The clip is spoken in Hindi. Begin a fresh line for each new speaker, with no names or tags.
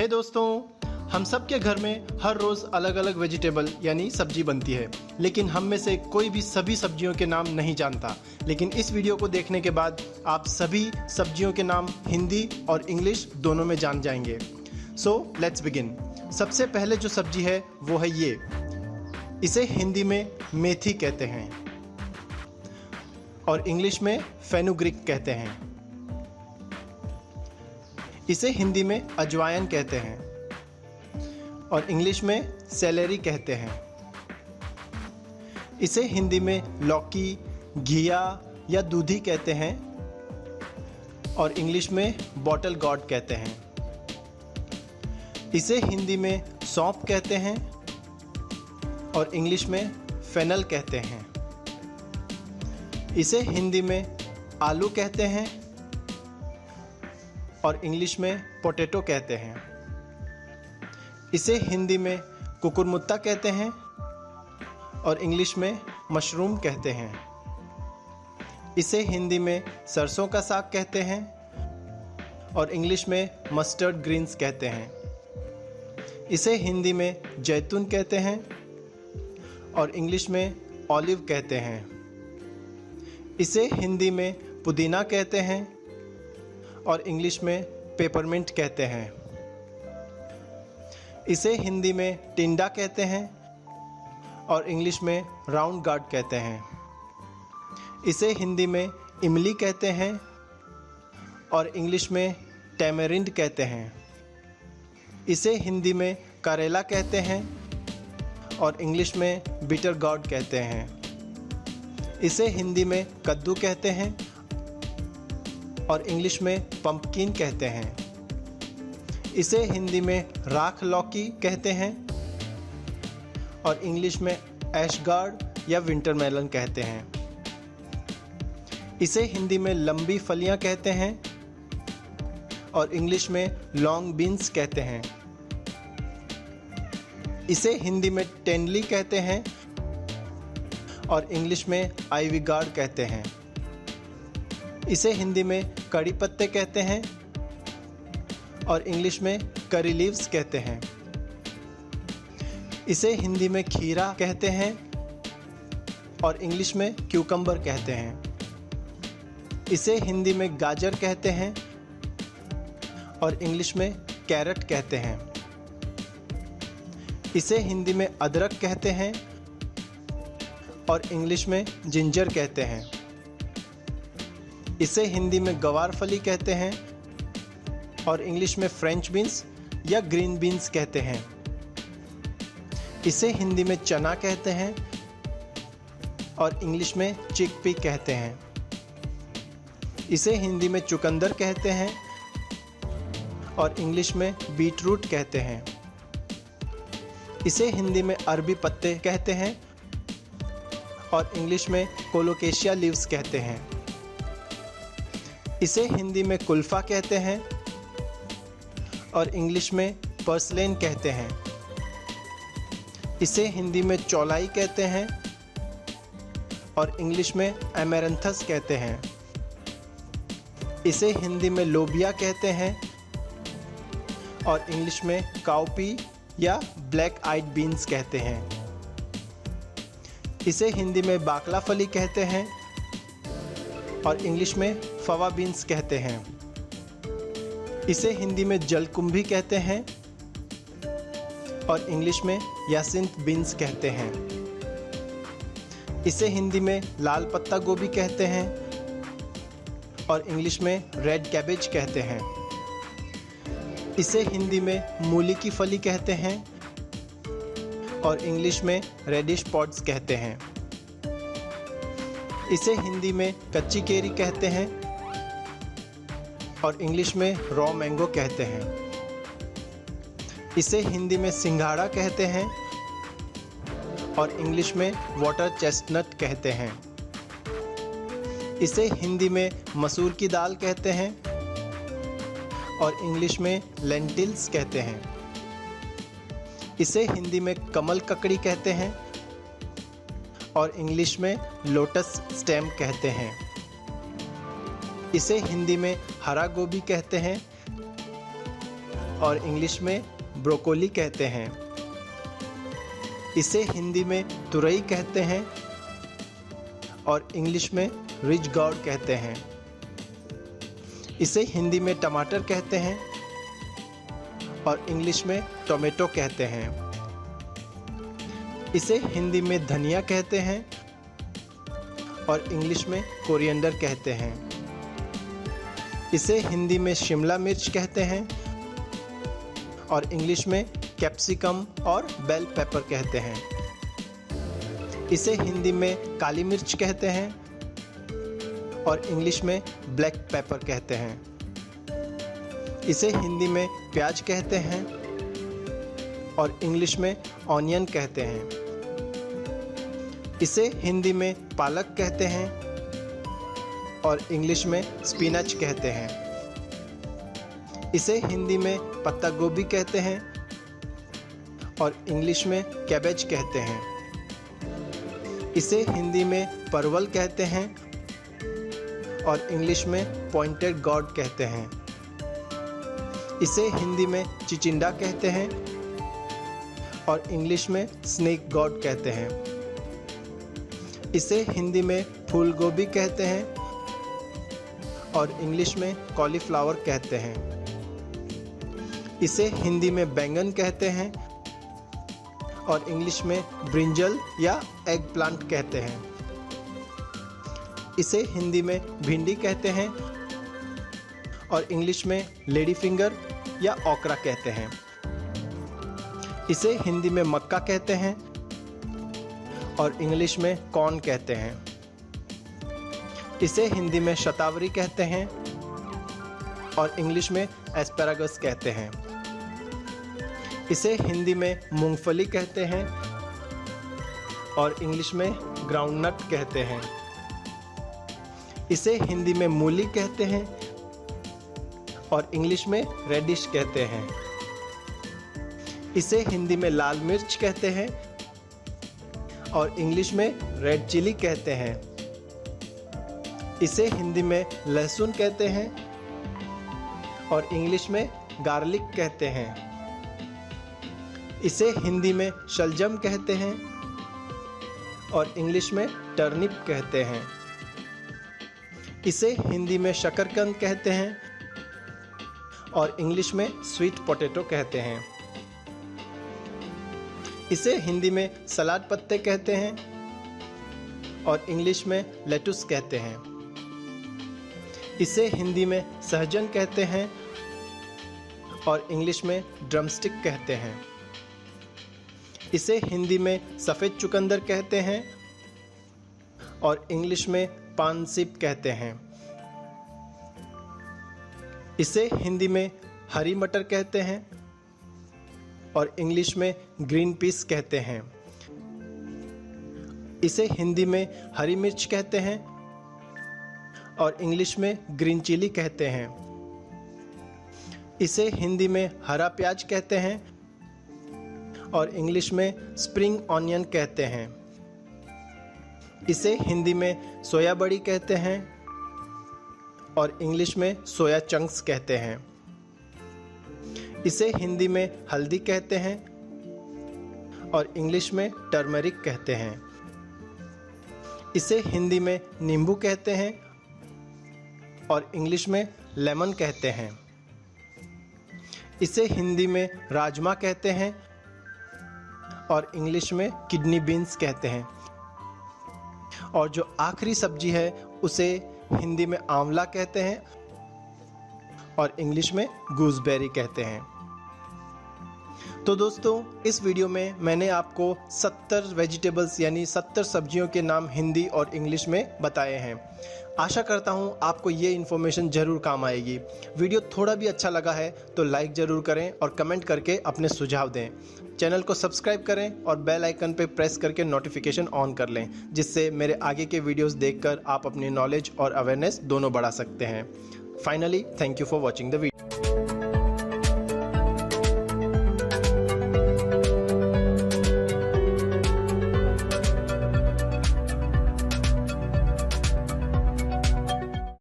हे दोस्तों, हम सब के घर में हर रोज़ अलग अलग वेजिटेबल यानी सब्जी बनती है, लेकिन हम में से कोई भी सभी सब्जियों के नाम नहीं जानता। लेकिन इस वीडियो को देखने के बाद आप सभी सब्जियों के नाम हिंदी और इंग्लिश दोनों में जान जाएंगे। So let's begin. सबसे पहले जो सब्जी है वो है ये। इसे हिंदी में मेथी कहते हैं और इंग्लिश में फेनुग्रीक कहते हैं। इसे हिंदी में अजवाइन कहते हैं और इंग्लिश में सेलेरी कहते हैं। इसे हिंदी में लौकी, घिया या दूधी कहते हैं और इंग्लिश में बॉटल गॉर्ड कहते हैं। इसे हिंदी में सौंफ कहते हैं और इंग्लिश में फेनल कहते हैं। इसे हिंदी में आलू कहते हैं और इंग्लिश में पोटैटो कहते हैं। इसे हिंदी में कुकुरमुत्ता कहते हैं और इंग्लिश में मशरूम कहते हैं। इसे हिंदी में सरसों का साग कहते हैं और इंग्लिश में मस्टर्ड ग्रीन्स कहते हैं। इसे हिंदी में जैतून कहते हैं और इंग्लिश में ऑलिव कहते हैं। इसे हिंदी में पुदीना कहते हैं और इंग्लिश में पेपरमिंट कहते हैं। इसे हिंदी में टिंडा कहते हैं और इंग्लिश में राउंड गार्ड कहते हैं। इसे हिंदी में इमली कहते हैं और इंग्लिश में टैमरिंड कहते हैं। इसे हिंदी में करेला कहते हैं और इंग्लिश में बिटर गॉर्ड कहते हैं। इसे हिंदी में कद्दू कहते हैं और इंग्लिश में पंपकिन कहते हैं। इसे हिंदी में राख लौकी कहते हैं और इंग्लिश में ऐशगार्ड या विंटर मेलन कहते हैं। इसे हिंदी में लंबी फलियां कहते हैं और इंग्लिश में लॉन्ग बीन्स कहते हैं। इसे हिंदी में टेनली कहते हैं और इंग्लिश में आइवी गार्ड कहते हैं। इसे हिंदी में कड़ी पत्ते कहते हैं और इंग्लिश में करी लीव्स कहते हैं। इसे हिंदी में खीरा कहते हैं और इंग्लिश में क्यूकम्बर कहते हैं। इसे हिंदी में गाजर कहते हैं और इंग्लिश में कैरेट कहते हैं। इसे हिंदी में अदरक कहते हैं और इंग्लिश में जिंजर कहते हैं। इसे हिंदी में गवार फली कहते हैं और इंग्लिश में फ्रेंच बीन्स या ग्रीन बीन्स कहते हैं। इसे हिंदी में चना कहते हैं और इंग्लिश में चिकपी कहते हैं। इसे हिंदी में चुकंदर कहते हैं और इंग्लिश में बीटरूट कहते हैं। इसे हिंदी में अरबी पत्ते कहते हैं और इंग्लिश में कोलोकेशिया लीव्स कहते हैं। इसे हिंदी में कुल्फा कहते हैं और इंग्लिश में पर्सलेन कहते हैं। इसे हिंदी में चौलाई कहते हैं और इंग्लिश में एमेरंथस कहते हैं। इसे हिंदी में लोबिया कहते हैं और इंग्लिश में काउपी या ब्लैक आइड बीन्स कहते हैं। इसे हिंदी में बाकला फली कहते हैं और इंग्लिश में फवा बीन्स कहते हैं। इसे हिंदी में जलकुंभी कहते हैं और इंग्लिश में यासिंथ बीन्स कहते हैं। इसे हिंदी में लाल पत्ता गोभी कहते हैं और इंग्लिश में रेड कैबेज कहते हैं। इसे हिंदी में मूली की फली कहते हैं और इंग्लिश में रेडिश पॉड्स कहते हैं। इसे हिंदी में कच्ची केरी कहते हैं और इंग्लिश में रॉ मैंगो कहते हैं। इसे हिंदी में सिंघाड़ा कहते हैं और इंग्लिश में वाटर चेस्टनट कहते हैं। इसे हिंदी में मसूर की दाल कहते हैं और इंग्लिश में लेंटिल्स कहते हैं। इसे हिंदी में कमल ककड़ी कहते हैं और इंग्लिश में लोटस स्टेम कहते हैं। इसे हिंदी में हरा गोभी कहते हैं और इंग्लिश में ब्रोकोली कहते हैं। इसे हिंदी में तुरई कहते हैं और इंग्लिश में रिच गॉर्ड कहते हैं। इसे हिंदी में टमाटर कहते हैं और इंग्लिश में टोमेटो कहते हैं। इसे हिंदी में धनिया कहते हैं और इंग्लिश में कोरिएंडर कहते हैं। इसे हिंदी में शिमला मिर्च कहते हैं और इंग्लिश में कैप्सिकम और बेल पेपर कहते हैं। इसे हिंदी में काली मिर्च कहते हैं और इंग्लिश में ब्लैक पेपर कहते हैं। इसे हिंदी में प्याज कहते हैं और इंग्लिश में ऑनियन कहते हैं। इसे हिंदी में पालक कहते हैं और इंग्लिश में स्पिनच कहते हैं। इसे हिंदी में पत्ता गोभी कहते हैं और इंग्लिश में कैबेज कहते हैं। इसे हिंदी में परवल कहते हैं और इंग्लिश में पॉइंटेड गॉर्ड कहते हैं। इसे हिंदी में चिचिंडा कहते हैं और इंग्लिश में स्नेक गॉड कहते हैं। इसे हिंदी में फूल गोभी कहते हैं और इंग्लिश में कॉलीफ्लावर कहते हैं। इसे हिंदी में बैंगन कहते हैं और इंग्लिश में ब्रिंजल या एग प्लांट कहते हैं। इसे हिंदी में भिंडी कहते हैं और इंग्लिश में लेडी फिंगर या ओकरा कहते हैं। इसे हिंदी में मक्का कहते हैं और इंग्लिश में कॉर्न कहते हैं। इसे हिंदी में शतावरी कहते हैं और इंग्लिश में एस्पैरागस कहते हैं। इसे हिंदी में मूंगफली कहते हैं और इंग्लिश में ग्राउंडनट कहते हैं। इसे हिंदी में मूली कहते हैं और इंग्लिश में रेडिश कहते हैं। इसे हिंदी में लाल मिर्च कहते हैं और इंग्लिश में रेड चिली कहते हैं। इसे हिंदी में लहसुन कहते हैं और इंग्लिश में गार्लिक कहते हैं। इसे हिंदी में शलजम कहते हैं और इंग्लिश में टर्निप कहते हैं। इसे हिंदी में शकरकंद कहते हैं और इंग्लिश में स्वीट पोटैटो कहते हैं। इसे हिंदी में सलाद पत्ते कहते हैं और इंग्लिश में लेटुस कहते हैं। इसे हिंदी में सहजन कहते हैं और इंग्लिश में ड्रमस्टिक कहते हैं। इसे हिंदी में सफ़ेद चुकंदर कहते हैं और इंग्लिश में पानसिप कहते हैं। इसे हिंदी में हरी मटर कहते हैं और इंग्लिश में ग्रीन पीस कहते हैं। इसे हिंदी में हरी मिर्च कहते हैं और इंग्लिश में ग्रीन चिली कहते हैं। इसे हिंदी में हरा प्याज कहते हैं और इंग्लिश में स्प्रिंग ऑनियन कहते हैं। इसे हिंदी में सोया बड़ी कहते हैं और इंग्लिश में सोया चंक्स कहते हैं। इसे हिंदी में हल्दी कहते हैं और इंग्लिश में टर्मरिक कहते हैं। इसे हिंदी में नींबू कहते हैं और इंग्लिश में लेमन कहते हैं। इसे हिंदी में राजमा कहते हैं और इंग्लिश में किडनी बीन्स कहते हैं। और जो आखिरी सब्जी है उसे हिंदी में आंवला कहते हैं और इंग्लिश में गूसबेरी कहते हैं। तो दोस्तों, इस वीडियो में मैंने आपको 70 वेजिटेबल्स यानी 70 सब्जियों के नाम हिंदी और इंग्लिश में बताए हैं। आशा करता हूं आपको ये इन्फॉर्मेशन ज़रूर काम आएगी। वीडियो थोड़ा भी अच्छा लगा है तो लाइक ज़रूर करें और कमेंट करके अपने सुझाव दें। चैनल को सब्सक्राइब करें और बेल आइकन पर प्रेस करके नोटिफिकेशन ऑन कर लें, जिससे मेरे आगे के वीडियोस देखकर आप अपनी नॉलेज और अवेयरनेस दोनों बढ़ा सकते हैं। Finally, thank you for watching the video.